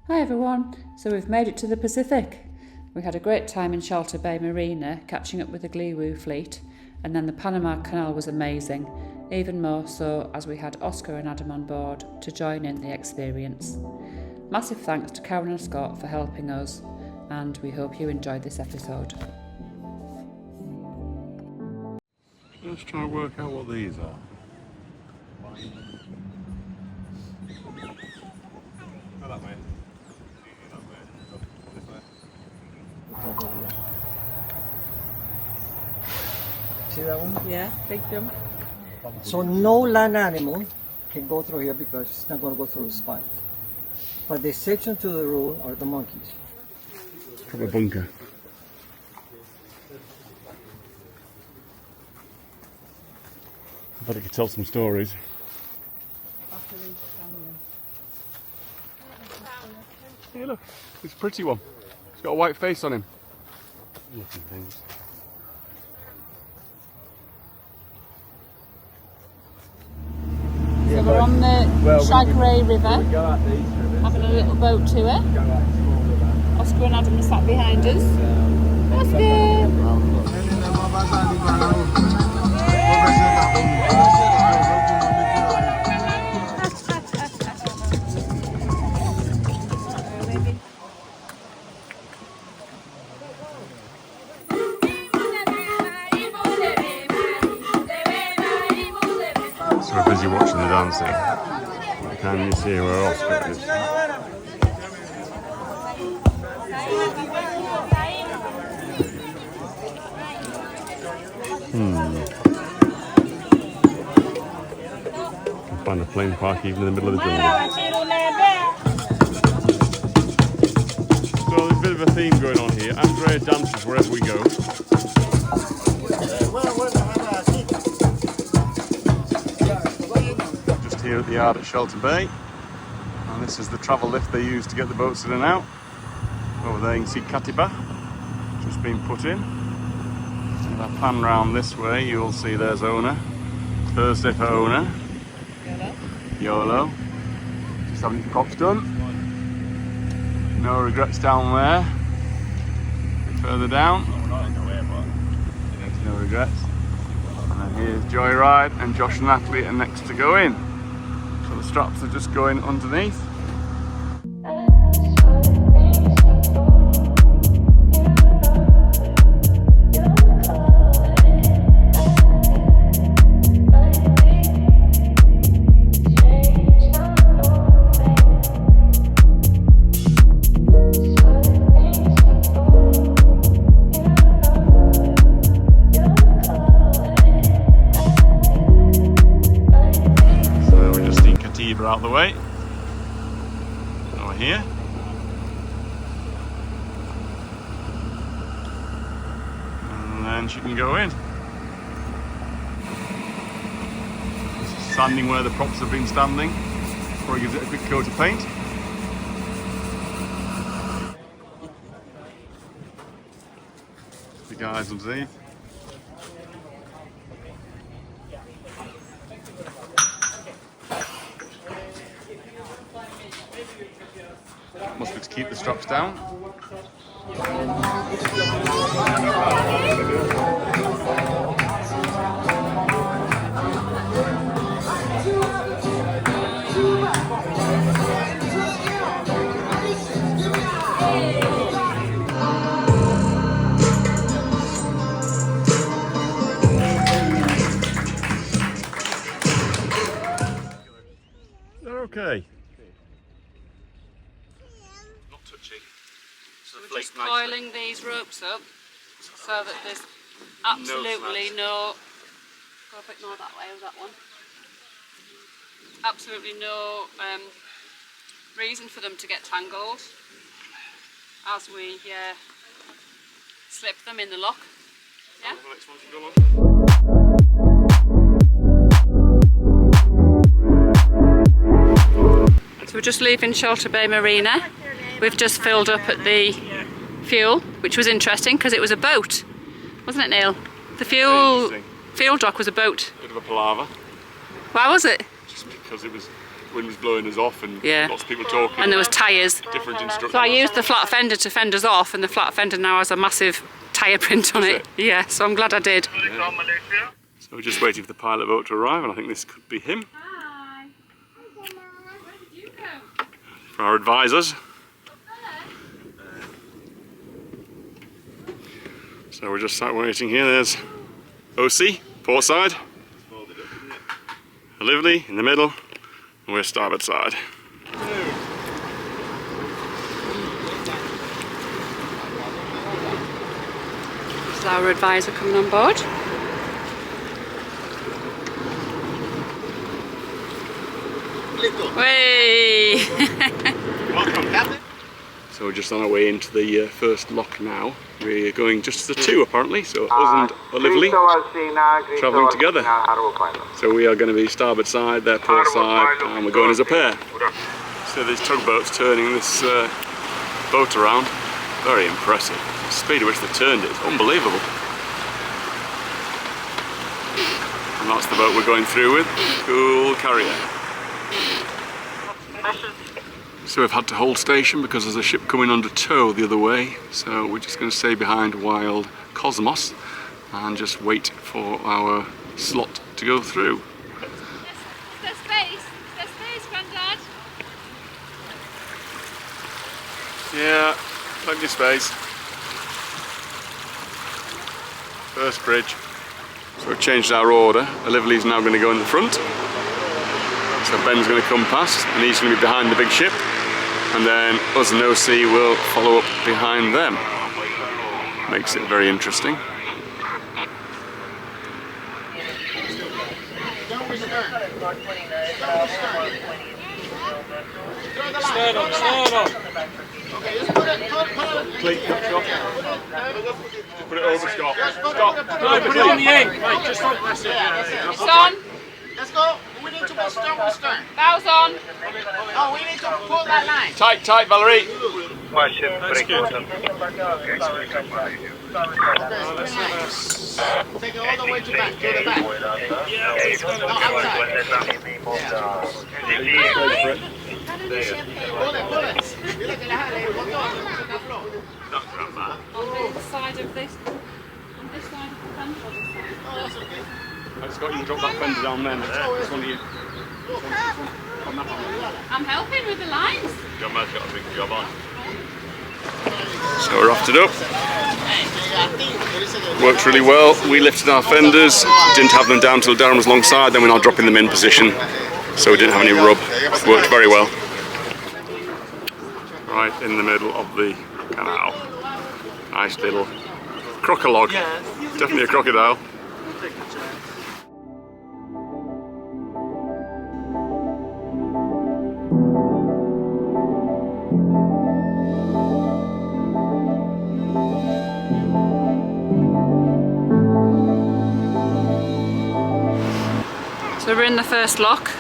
Hi everyone, so we've made it to the Pacific. We had a great time in Shelter Bay Marina catching up with the Gliwu fleet, and then the Panama Canal was amazing, even more so as we had Oscar and Adam on board to join in the experience. Massive thanks to Karen and Scott for helping us, and we hope you enjoyed this episode. Let's try and work out what these are. See that one? Yeah, big jump. So no land animal can go through here because it's not going to go through the spine. But the exception to the rule are the monkeys. Proper bunker. I bet it could tell some stories. Hey look, it's a pretty one. It's got a white face on him. Looking things. So we're on the Chagray River, having a little boat tour. Oscar and Adam are sat behind us. Oscar! So we're busy watching the dancing. Can you see where Oscar is? Find a plane park even in the middle of the jungle. So there's a bit of a theme going on here. Andrea dances wherever we go. Just here at the yard at Shelter Bay. And this is the travel lift they use to get the boats in and out. Over there you can see Katiba just being put in. And if I pan round this way, you'll see there's owner. Thursday for owner. YOLO. Just having his props done. No regrets down there. A bit further down. No regrets. And then here's Joyride, and Josh and Natalie are next to go in. So the straps are just going underneath. Out the way. Over here. And then she can go in. Standing where the props have been standing. Before he gives it a quick coat of paint. The guys underneath. Must be to keep the straps down. They're okay. We're just coiling these ropes up so that there's absolutely no go a bit more that way or that one. Absolutely no reason for them to get tangled as we slip them in the lock. Yeah? So we're just leaving Shelter Bay Marina. We've just filled up at the fuel, which was interesting because it was a boat, wasn't it, Neil? The fuel dock was a boat. Bit of a palaver. Why was it? Just because it was wind was blowing us off and Yeah. lots of people talking. And there was tyres. Different instructions. So I used the flat fender to fend us off, and the flat fender now has a massive tyre print on it. Yeah, so I'm glad I did. Yeah. So we're just waiting for the pilot boat to arrive, and I think this could be him. Hi. Where did you go? For our advisors. So we're just sat waiting here. There's OC, port side. Lively in the middle, and we're starboard side. Is our advisor coming on board? Way! So we're just on our way into the first lock now. We're going just the two apparently, so us and Olively travelling together. So we are going to be starboard side, their port side, and we're going as a pair. So these tugboats turning this boat around, very impressive. The speed at which they turned it is unbelievable. And that's the boat we're going through with, Cool Carrier. So we've had to hold station because there's a ship coming under tow the other way, so we're just going to stay behind Wild Cosmos and just wait for our slot to go through. There's space, Grandad. Yeah, plenty of space. First bridge. So we've changed our order. Olively's now going to go in the front. So Ben's going to come past and he's going to be behind the big ship. And then us and OC will follow up behind them. Makes it very interesting. Please, stop. Put it over, stop. Stop. No, put it on the end. Right, just on. That's it. It's on. Let's go. We need to go stern. Bows on. Oh, we need to pull that line. Tight, tight, Valerie. That's good. Take it all the way to the back. No, outside. Pull it. Dile que le jale el botón. On the side of this. On this side of the fence or this side? Oh, that's okay. I just got you to drop that fender down then. This one of you. I'm helping with the lines. Your man's got a big job on. So we're off it up. Worked really well. We lifted our fenders, didn't have them down till Darren was alongside, then we're now dropping them in position. So we didn't have any rub. Worked very well. Right in the middle of the canal. Nice little crocodile. Definitely a crocodile. So we're in the first lock.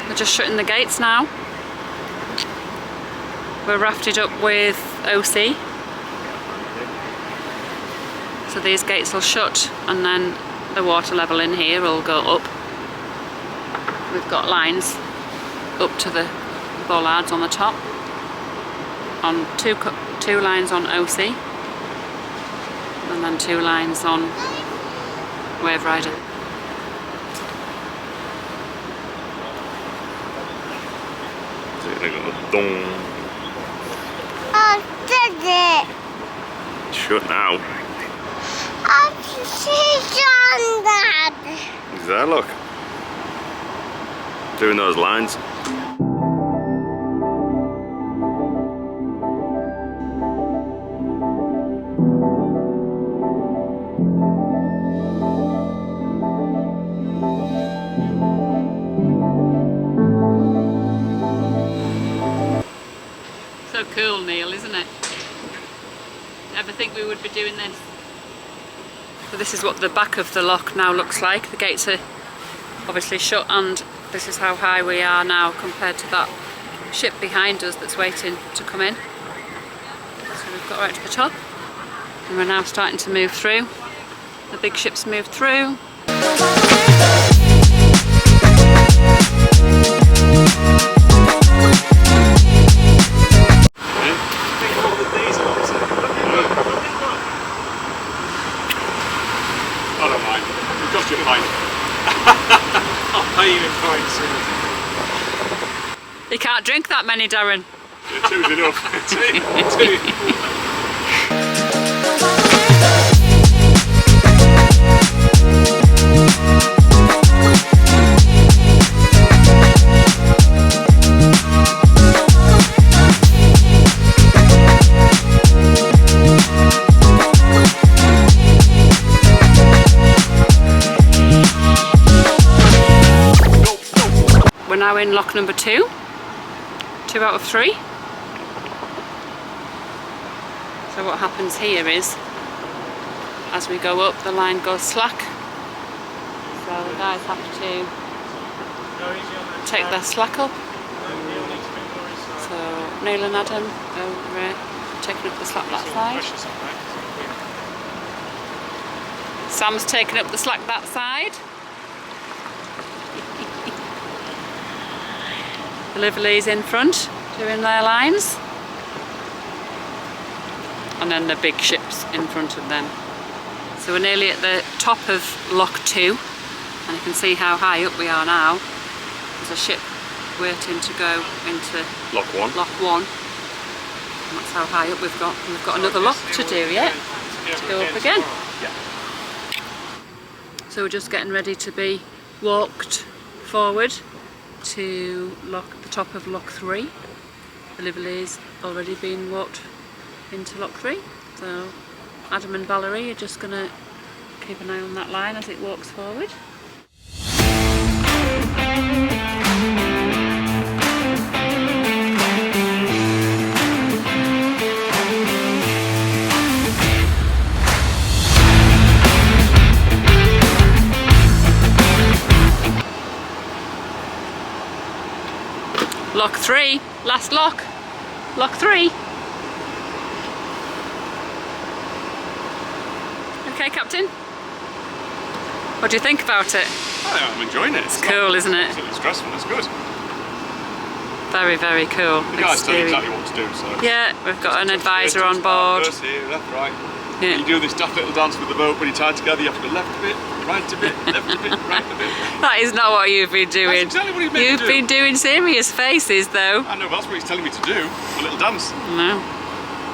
We're just shutting the gates now. We're rafted up with OC. So these gates will shut and then the water level in here will go up. We've got lines up to the bollards on the top. On two lines on OC. And then 2 lines on Wave Rider. Shut now. Is that look? Doing those lines. So cool, Neil, isn't it? Never think we would be doing this. So this is what the back of the lock now looks like. The gates are obviously shut and this is how high we are now compared to that ship behind us that's waiting to come in. So we've got right to the top and we're now starting to move through. The big ship's moved through. can't drink that many, Darren. Yeah, two's enough. Two. We're now in lock number 2. 2 out of 3. So what happens here is, as we go up, the line goes slack. So the guys have to take their slack up. So Neil and Adam are taking up the slack that side. Sam's taking up the slack that side. The Liverleys in front, doing their lines. And then the big ships in front of them. So we're nearly at the top of lock 2. And you can see how high up we are now. There's a ship waiting to go into Lock 1. Lock 1. And that's how high up we've got. And we've got another lock to do yet, to go up again. So we're just getting ready to be walked forward to the top of lock 3. The Liverleys already been walked into lock 3. So Adam and Valerie are just going to keep an eye on that line as it walks forward. Lock 3, last lock. Lock 3. Okay, Captain? What do you think about it? I'm enjoying it. It's cool, isn't it? It's stressful, it's good. Very, very cool. The guys tell you exactly what to do, so... Yeah, we've got an advisor on board. First here, left, right. Yeah. You do this daft little dance with the boat when you're tied together, you have to go left a bit, right a bit, left a bit, right a bit. That is not what you've been doing. That's exactly what he's meant You've to do. been doing serious faces though. I know, but that's what he's telling me to do. A little dance. No.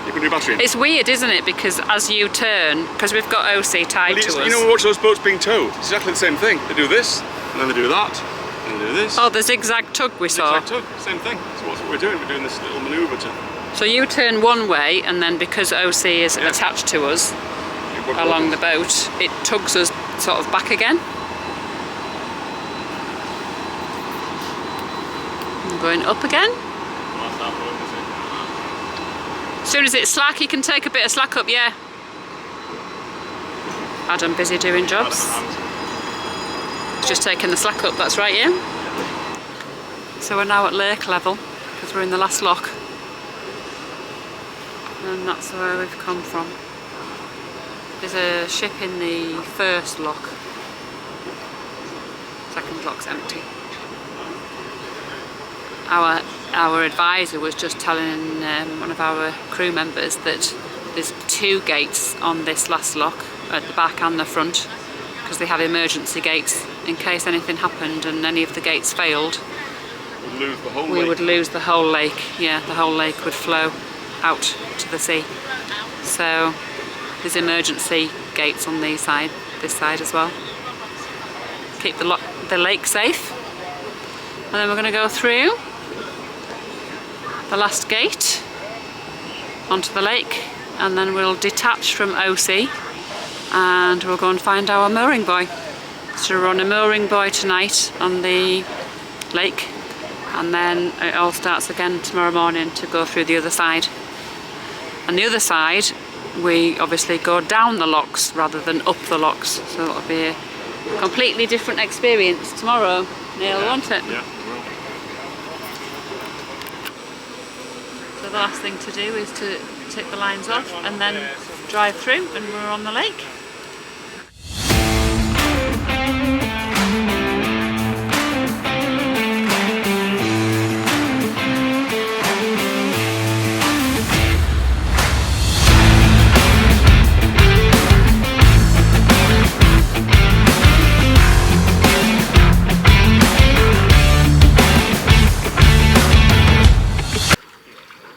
You can do battery in. It's weird, isn't it? Because as you turn, because we've got OC tied to us. You know, we watch those boats being towed. It's exactly the same thing. They do this, and then they do that, and they do this. Oh, the zigzag tug we saw. Zigzag tug, same thing. So what's what we're doing? We're doing this little manoeuvre to... So you turn one way, and then because OC is attached to us along the boat, it tugs us sort of back again. And going up again. As soon as it's slack, you can take a bit of slack up, yeah. Adam busy doing jobs. He's just taking the slack up, that's right, yeah? So we're now at lake level, because we're in the last lock. And that's where we've come from. There's a ship in the first lock. Second lock's empty. Our advisor was just telling one of our crew members that there's 2 gates on this last lock, at the back and the front, because they have emergency gates in case anything happened and any of the gates failed. We would lose the whole lake. Yeah, the whole lake would flow out to the sea. So there's emergency gates on this side as well. Keep the lake safe. And then we're going to go through the last gate onto the lake, and then we'll detach from OC and we'll go and find our mooring buoy. So we're on a mooring buoy tonight on the lake, and then it all starts again tomorrow morning to go through the other side. And the other side, we obviously go down the locks rather than up the locks, so it'll be a completely different experience tomorrow. Neil, won't it? Yeah. So the last thing to do is to take the lines off and then drive through, and we're on the lake.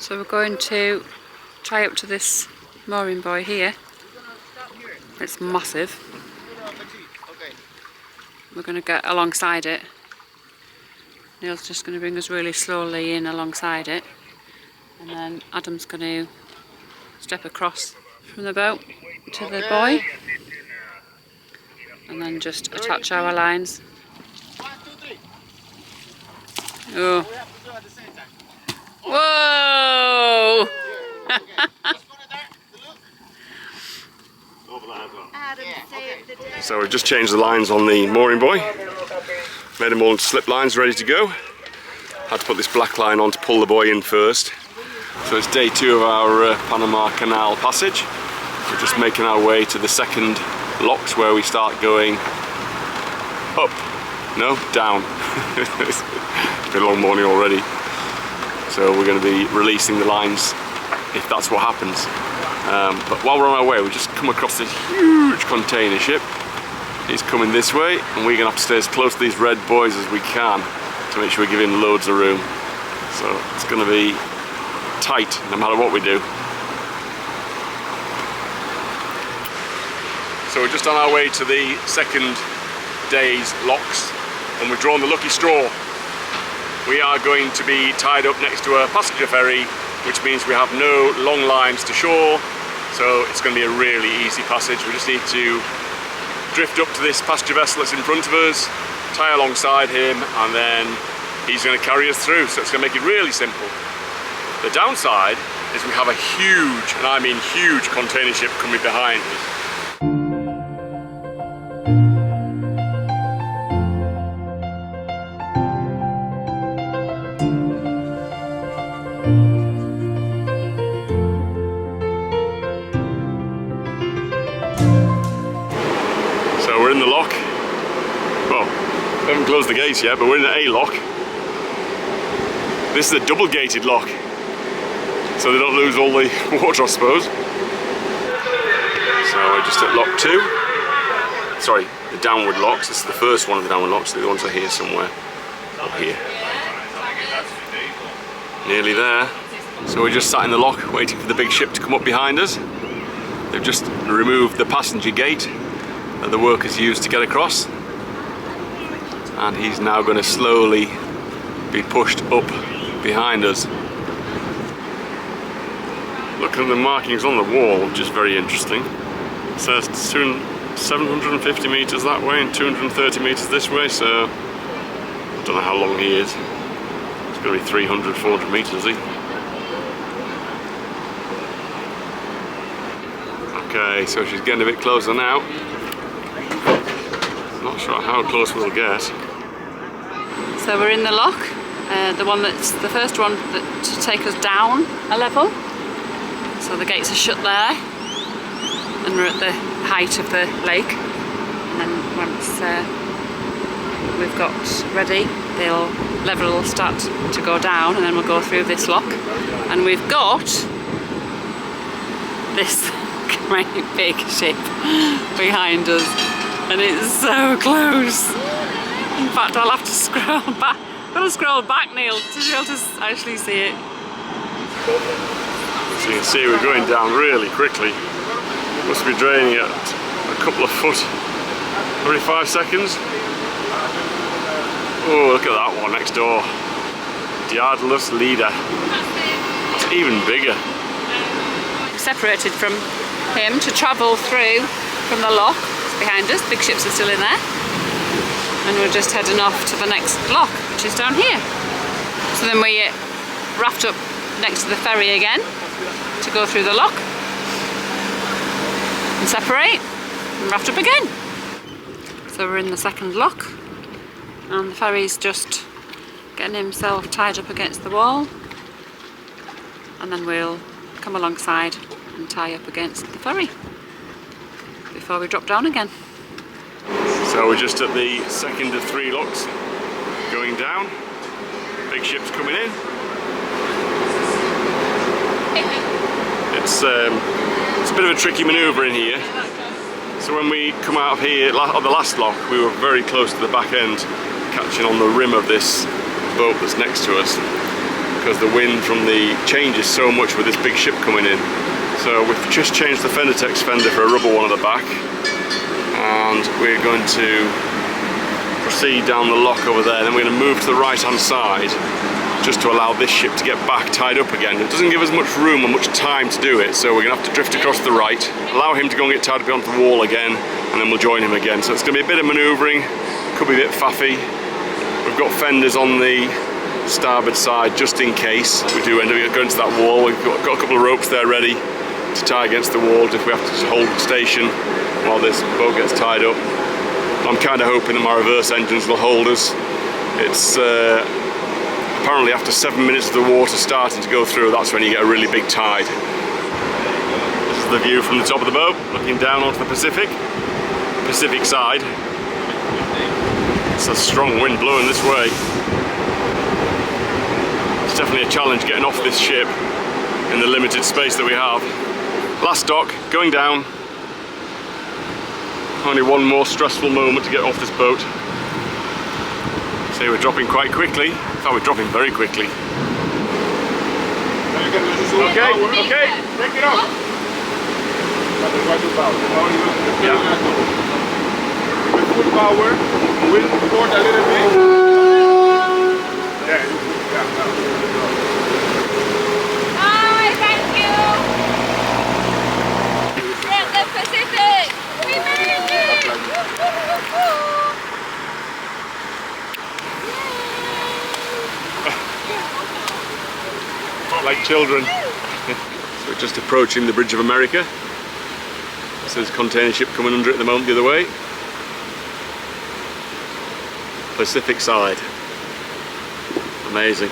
So we're going to tie up to this mooring buoy here. It's massive. We're going to get alongside it. Neil's just going to bring us really slowly in alongside it, and then Adam's going to step across from the boat to the buoy and then just attach our lines. Oh. Whoa! So we've just changed the lines on the mooring buoy, made them all into slip lines ready to go. Had to put this black line on to pull the buoy in first. So it's day 2 of our Panama Canal passage. We're just making our way to the second locks where we start going up, no, down. It's been a long morning already. So we're going to be releasing the lines if that's what happens. But while we're on our way, we just come across this huge container ship. It's coming this way, and we're going to have to stay as close to these red buoys as we can to make sure we're giving loads of room. So it's going to be tight no matter what we do. So we're just on our way to the second day's locks, and we've drawn the lucky straw. We are going to be tied up next to a passenger ferry, which means we have no long lines to shore, so it's going to be a really easy passage. We just need to drift up to this passenger vessel that's in front of us, tie alongside him, and then he's going to carry us through, so it's going to make it really simple. The downside is we have a huge, and I mean huge, container ship coming behind us. In the lock. Well, we haven't closed the gates yet, but we're in a lock. This is a double gated lock, so they don't lose all the water, I suppose. So we're just at lock 2. Sorry, the downward locks. This is the first one of the downward locks. The other ones are here somewhere. Up here. Nearly there. So we're just sat in the lock waiting for the big ship to come up behind us. They've just removed the passenger gate that the workers used to get across, and he's now going to slowly be pushed up behind us. Look at the markings on the wall, which is very interesting. It says 750 metres that way and 230 metres this way, so I don't know how long he is. It's going to be 300, 400 metres, is he? Okay, so she's getting a bit closer now. Not sure how close we'll get. So we're in the lock, the first one to take us down a level. So the gates are shut there, and we're at the height of the lake. And then once we've got ready, the level will start to go down, and then we'll go through this lock. And we've got this great big ship behind us. And it's so close. In fact, I'll have to scroll back. I've got to scroll back, Neil, to be able to actually see it. So you can see we're going down really quickly. Must be draining at a couple of foot every 5 seconds. Oh, look at that one next door. Diardlus leader. It's even bigger. Separated from him to travel through from the lock. Behind us, big ships are still in there, and we're just heading off to the next lock, which is down here. So then we raft up next to the ferry again to go through the lock and separate and raft up again. So we're in the second lock, and the ferry's just getting himself tied up against the wall, and then we'll come alongside and tie up against the ferry before we drop down again. So we're just at the second of 3 locks going down. Big ship's coming in. It's a bit of a tricky manoeuvre in here. So when we come out of here on the last lock, we were very close to the back end, catching on the rim of this boat that's next to us. because the wind from the changes so much with this big ship coming in. So we've just changed the Fendertex fender for a rubber one at the back, and we're going to proceed down the lock over there. Then we're going to move to the right hand side just to allow this ship to get back tied up again. It doesn't give us much room or much time to do it, so we're going to have to drift across to the right, allow him to go and get tied up onto the wall again, and then we'll join him again. So it's going to be a bit of manoeuvring, could be a bit faffy. We've got fenders on the starboard side just in case we do end up going to that wall. We've got a couple of ropes there ready to tie against the wall if we have to hold station while this boat gets tied up. I'm kind of hoping that my reverse engines will hold us. It's apparently after 7 minutes of the water starting to go through, that's when you get a really big tide. This is the view from the top of the boat, looking down onto the Pacific side. It's a strong wind blowing this way. It's definitely a challenge getting off this ship in the limited space that we have. Last dock, going down. Only one more stressful moment to get off this boat. See, we're dropping quite quickly. In fact, we're dropping very quickly. Okay, okay, take it off. Yeah. With full power, we'll port a little bit. Yeah, Hi, thank you. From the Pacific, we made it. Like children. So we're just approaching the Bridge of America. So there's a container ship coming under it at the moment the other way. Pacific side. Amazing.